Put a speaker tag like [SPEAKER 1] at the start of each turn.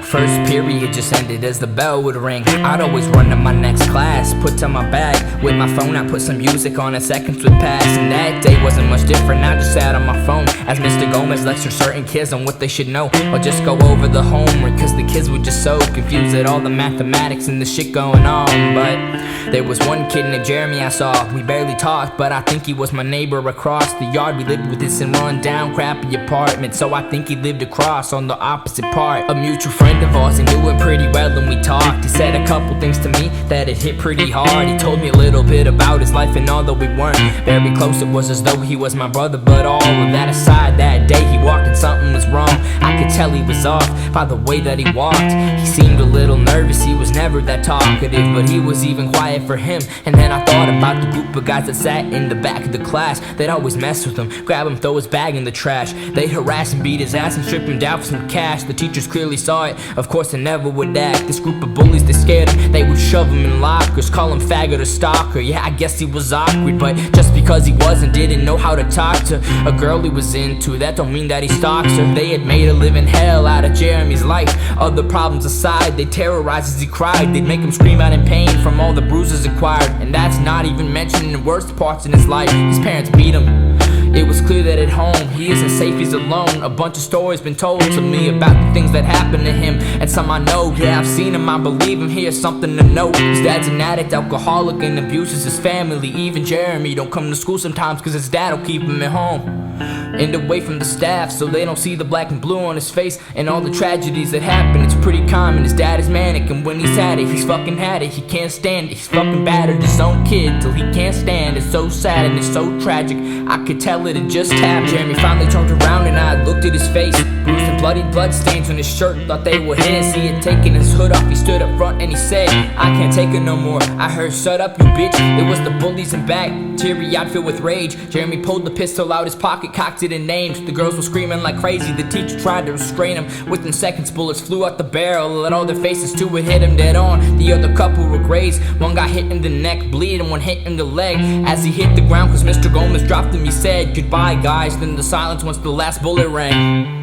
[SPEAKER 1] First period just ended as the bell would ring. I'd always run to my next class, put to my bag. With my phone I put some music on and seconds would pass. And that day wasn't much different, I just sat on my phone as Mr. Gomez lectured certain kids on what they should know, or just go over the homework, cause the kids were just so confused at all the mathematics and the shit going on. But there was one kid named Jeremy I saw. We barely talked, but I think he was my neighbor across the yard. We lived with this run down crappy apartment, so I think he lived across on the opposite part. A mutual friend of ours, and knew him pretty well when we talked. He said a couple things to me that it hit pretty hard. He told me a little bit about his life, and although we weren't very close, it was as though he was my brother. But all of that aside, that day he walked and something was wrong. I could tell he was off by the way that he walked. He seemed a little nervous, he was never that talkative, but he was even quiet for him. And then I thought about the group of guys that sat in the back of the class. They'd always mess with him, grab him, throw his bag in the trash. They'd harass and beat his ass and strip him down for some cash. The teachers clearly saw it, of course they never would act. This group of bullies, they scared him, they would shove him in lockers, call him faggot or stalker. Yeah, I guess he was awkward, but just because he wasn't, didn't know how to talk to a girl he was into, that don't mean that he stalks her. They had made a living hell out of Jeremy's life. Other problems aside, they terrorized as he cried. They'd make him scream out in pain from all the bruises acquired. And that's not even mentioning the worst parts in his life. His parents beat him. It was clear that at home he isn't safe, he's alone. A bunch of stories been told to me about the things that happened to him, and some I know, yeah, I've seen him, I believe him. Here's something to know: his dad's an addict, alcoholic, and abuses his family. Even Jeremy don't come to school sometimes cause his dad'll keep him at home and away from the staff, so they don't see the black and blue on his face and all the tragedies that happen. It's pretty common, his dad is manic, and when he's had it, he's fucking had it. He can't stand it, he's fucking battered his own kid till he can't stand it. It's so sad and it's so tragic, I could tell it had just happened. Jeremy finally turned around and I looked at his face, bruised and bloody blood stains on his shirt, thought they were his. He had taken his hood off, he stood up front and he said, I can't take it no more. I heard, shut up you bitch. It was the bullies in back, teary-eyed filled with rage. Jeremy pulled the pistol out his pocket, cocked it and named. The girls were screaming like crazy, the teacher tried to restrain him. Within seconds bullets flew out the barrel and all their faces. Two would hit him dead on, the other couple were grazed. One got hit in the neck, bleeding, one hit in the leg. As he hit the ground, cause Mr. Gomez dropped him, he said, goodbye guys. Then the silence once the last bullet rang.